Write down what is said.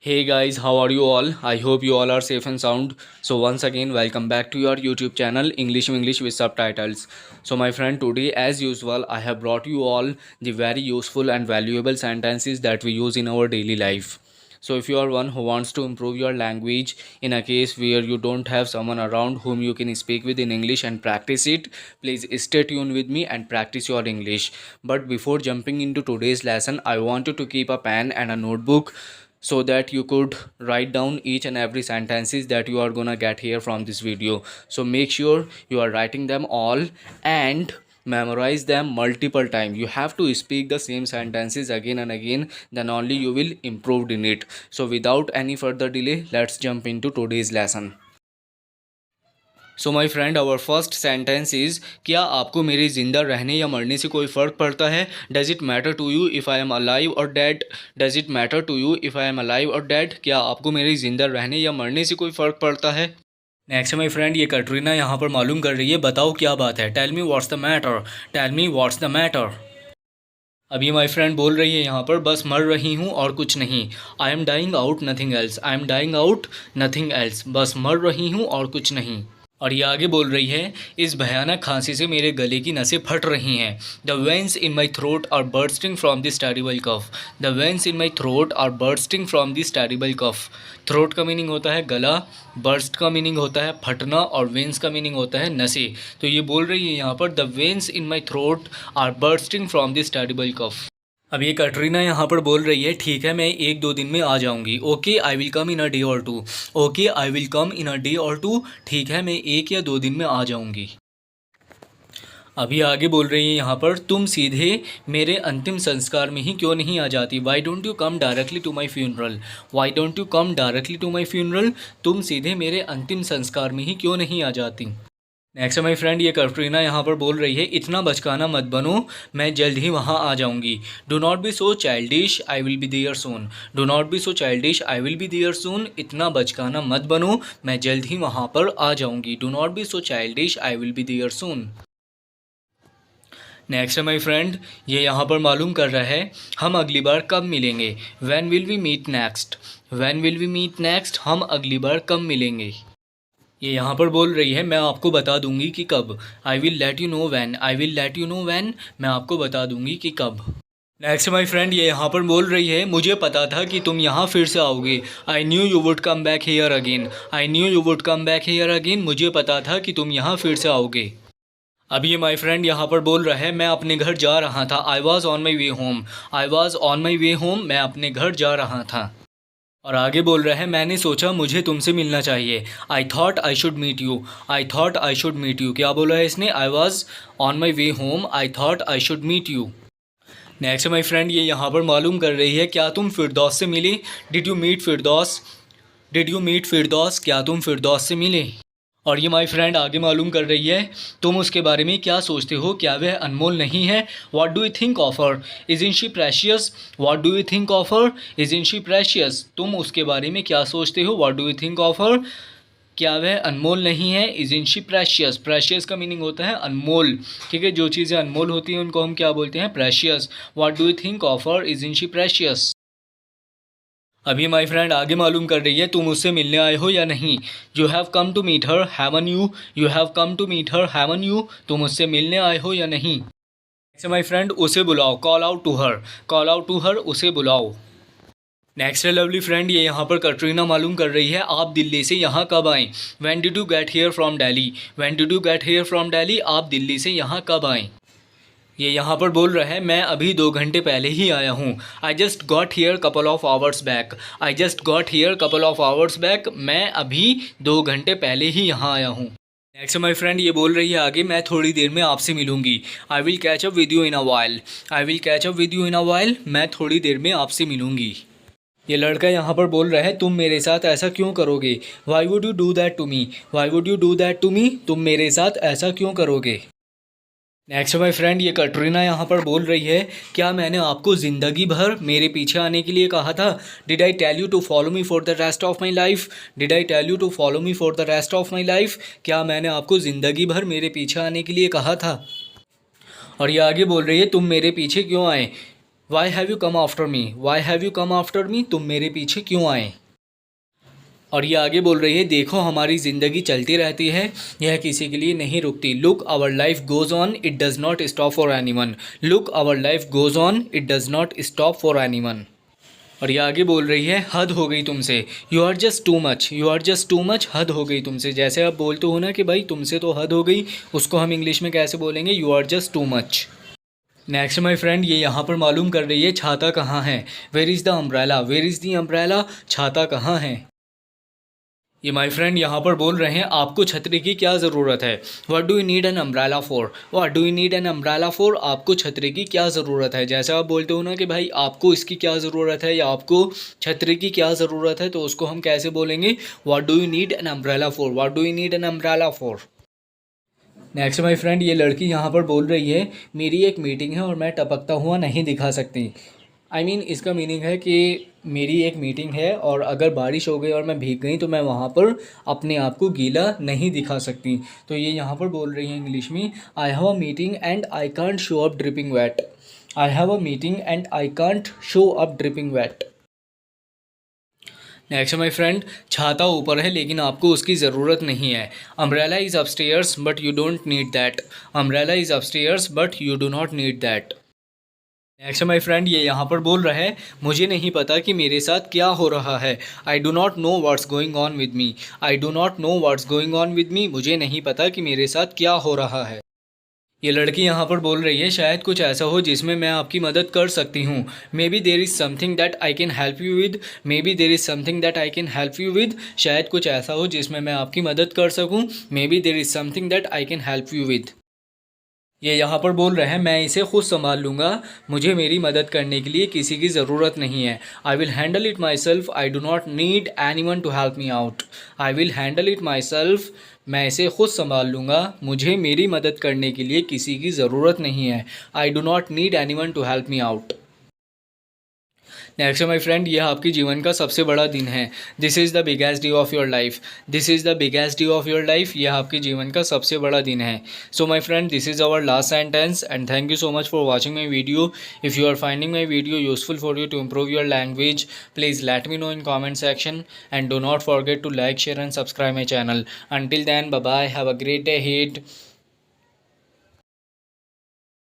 Hey guys, how are you all? I hope you all are safe and sound. So once again, welcome back to your YouTube channel English with subtitles. So my friend, today as usual, I have brought you all the very useful and valuable sentences that we use in our daily life. So if you are one who wants to improve your language in a case where you don't have someone around whom you can speak with in English and practice it, please stay tuned with me and practice your English. But before jumping into today's lesson, I want you to keep a pen and a notebook so that you could write down each and every sentences that you are gonna get here from this video. So make sure you are writing them all and memorize them multiple times. You have to speak the same sentences again and again, then only you will improve in it. So without any further delay, let's jump into today's lesson. So my friend, our first sentence is, क्या आपको मेरे ज़िंदा रहने या मरने से कोई फ़र्क पड़ता है? Does it matter to you if I am alive और dead? Does it matter to you if I am alive और डेड? क्या आपको मेरे ज़िंदा रहने या मरने से कोई फ़र्क पड़ता है? नेक्स्ट माई फ्रेंड, ये कटरीना यहाँ पर मालूम कर रही है, बताओ क्या बात है। Tell me what's the matter, tell me what's the matter. अभी माई फ्रेंड बोल रही है यहाँ पर, बस मर रही हूँ और कुछ नहीं। I am dying out nothing else, I am dying out nothing else, बस मर रही हूँ और कुछ नहीं। और ये आगे बोल रही है, इस भयानक खांसी से मेरे गले की नसें फट रही हैं। The veins in my throat are bursting from this terrible cough. The veins in my throat are bursting from this terrible cough. Throat का मीनिंग होता है गला, बर्स्ट का मीनिंग होता है फटना और वेन्स का मीनिंग होता है नसें। तो ये बोल रही है यहाँ पर, the veins in my throat are bursting from this terrible cough. अब ये कटरीना यहाँ पर बोल रही है, ठीक है मैं 1-2 दिन में आ जाऊँगी। Okay I will come in a day और two. Okay I will come in a day और टू, ठीक है मैं 1 या 2 दिन में आ जाऊँगी। अभी आगे बोल रही है यहाँ पर, तुम सीधे मेरे अंतिम संस्कार में ही क्यों नहीं आ जाती? Why don't you come directly to my funeral? Why don't you come directly to my funeral? तुम सीधे मेरे अंतिम संस्कार में ही क्यों नहीं आ जाती? नेक्स्ट माई फ्रेंड, ये कटरीना यहाँ पर बोल रही है, इतना बचकाना मत बनो, मैं जल्द ही वहाँ आ जाऊँगी। Do not be so childish, I will be there soon. Do not be so childish, I will be there soon. इतना बचकाना मत बनो, मैं जल्द ही वहाँ पर आ जाऊँगी। Do not be so childish, I will be there soon. Next है माई फ्रेंड, ये यहाँ पर मालूम कर रहा है, हम अगली बार कब मिलेंगे? When will we meet next? When will we meet next? हम अगली बार कब मिलेंगे? ये यहाँ पर बोल रही है, मैं आपको बता दूंगी कि कब। I will let you know when. I will let you know when, मैं आपको बता दूंगी कि कब। नेक्स्ट माई फ्रेंड, ये यहाँ पर बोल रही है, मुझे पता था कि तुम यहाँ फिर से आओगे। I knew you would come back here again. I knew you would come back here again, मुझे पता था कि तुम यहाँ फिर से आओगे। अब ये माई फ्रेंड यहाँ पर बोल रहा है, मैं अपने घर जा रहा था। आई was on my way home. I was on my way home, मैं अपने घर जा रहा था। और आगे बोल रहा है, मैंने सोचा मुझे तुमसे मिलना चाहिए। I thought I should meet you. I thought I should meet you, क्या बोला है इसने? I was on my way home, I thought I should meet you. Next my friend, ये यहाँ पर मालूम कर रही है, क्या तुम फिरदौस से मिले? Did you meet Firdaus? Did you meet Firdaus, क्या तुम फिरदौस से मिले? और ये माई फ्रेंड आगे मालूम कर रही है, तुम उसके बारे में क्या सोचते हो? क्या वह अनमोल नहीं है? What do you think of her? Is in she precious? What do you think of her? Is in she precious? तुम उसके बारे में क्या सोचते हो? What do you think of her? क्या वह अनमोल नहीं है? Is in she precious? Precious का मीनिंग होता है अनमोल। ठीक है, जो चीज़ें अनमोल होती हैं उनको हम क्या बोलते हैं? Precious. What do you think of her? Is in she precious? अभी माई फ्रेंड आगे मालूम कर रही है, तुम उससे मिलने आए हो या नहीं? You have come to meet her, haven't you? You have come to meet her, haven't you? तुम उससे मिलने आए हो या नहीं? नेक्स्ट माई फ्रेंड, उसे बुलाओ। Call out to her. Call out to her, उसे बुलाओ। नेक्स्ट है लवली फ्रेंड, ये यहाँ पर कटरीना मालूम कर रही है, आप दिल्ली से यहाँ कब आएँ? When did you get here from Delhi? When did you get here from Delhi? आप दिल्ली से यहाँ कब आएँ? ये यहाँ पर बोल रहा है, मैं अभी 2 घंटे पहले ही आया हूँ। I just got hair couple of hours back. I just got hair couple of hours back, मैं अभी 2 घंटे पहले ही यहाँ आया हूँ। नेक्स्ट माई फ्रेंड, ये बोल रही है आगे, मैं थोड़ी देर में आपसे मिलूंगी। I will catch up with you in a while. I will catch up with you in a while, मैं थोड़ी देर में आपसे मिलूंगी। ये लड़का यहाँ पर बोल रहा है, तुम मेरे साथ ऐसा क्यों करोगे? Why would you do that to me? Why would you do that to me? तुम मेरे साथ ऐसा क्यों करोगे? नेक्स्ट माई फ्रेंड, ये कटरीना यहाँ पर बोल रही है, क्या मैंने आपको ज़िंदगी भर मेरे पीछे आने के लिए कहा था? Did I tell you to follow me for the rest of my life? Did I tell you to follow me for the rest of my life? क्या मैंने आपको ज़िंदगी भर मेरे पीछे आने के लिए कहा था? और ये आगे बोल रही है, तुम मेरे पीछे क्यों आए? Why have you come after me, why have you come after me, तुम मेरे पीछे क्यों आए। और ये आगे बोल रही है देखो हमारी ज़िंदगी चलती रहती है, यह किसी के लिए नहीं रुकती। Look our life goes on, it does not stop for anyone. Look our life goes on, it does not stop for anyone. और ये आगे बोल रही है हद हो गई तुमसे, you are just too much, you are just too much, हद हो गई तुमसे। जैसे आप बोलते हो ना कि भाई तुमसे तो हद हो गई, उसको हम इंग्लिश में कैसे बोलेंगे, you are just too much. Next my friend, ये यहाँ पर मालूम कर रही है छाता कहाँ है। Where is the umbrella, where is the umbrella, छाता कहाँ है। ये माय फ्रेंड यहाँ पर बोल रहे हैं आपको छतरी की क्या ज़रूरत है। What do you need an umbrella for, what do you need an umbrella for, आपको छतरी की क्या ज़रूरत है। जैसे आप बोलते हो ना कि भाई आपको इसकी क्या ज़रूरत है या आपको छतरी की क्या ज़रूरत है, तो उसको हम कैसे बोलेंगे, what do you need an umbrella for, what do you need an umbrella for. Next my friend, ये लड़की यहाँ पर बोल रही है मेरी एक मीटिंग है और मैं टपकता हुआ नहीं दिखा सकती। इसका मीनिंग है कि मेरी एक मीटिंग है और अगर बारिश हो गई और मैं भीग गई तो मैं वहाँ पर अपने आप को गीला नहीं दिखा सकती। तो ये यहाँ पर बोल रही है इंग्लिश में, I have a meeting and I can't show up dripping wet. I have a meeting and I can't show up dripping wet. Next my friend, छाता ऊपर है लेकिन आपको उसकी ज़रूरत नहीं है। Umbrella is upstairs but you don't need that, umbrella is upstairs but you do not need that. Next my friend, ये यहाँ पर बोल रहा है मुझे नहीं पता कि मेरे साथ क्या हो रहा है। I do not know what's going on with me, I do not know what's going on with me, मुझे नहीं पता कि मेरे साथ क्या हो रहा है। ये लड़की यहाँ पर बोल रही है शायद कुछ ऐसा हो जिसमें मैं आपकी मदद कर सकती हूँ। May be there is something that I can help you with, may be there is something that I can help you with, शायद कुछ ऐसा हो जिसमें मैं आपकी मदद कर सकूँ। May be there is something that I can help you with. ये यहाँ पर बोल रहे हैं मैं इसे खुद संभाल लूँगा, मुझे मेरी मदद करने के लिए किसी की ज़रूरत नहीं है। I will handle it my self, I do not need anyone to help me out. I will handle it my self, मैं इसे खुद संभाल लूँगा, मुझे मेरी मदद करने के लिए किसी की ज़रूरत नहीं है। I do not need anyone to help me out. Next my friend, यह आपके जीवन का सबसे बड़ा दिन है। This is the biggest day of your life, this is the biggest day of your life, यह आपके जीवन का सबसे बड़ा दिन है। So my friend, this is our last sentence and thank you so much for watching my video. If you are finding my video useful for you to improve your language, please let me know in comment section and do not forget to like, share and subscribe my channel. Until then, bye bye, have a great day ahead.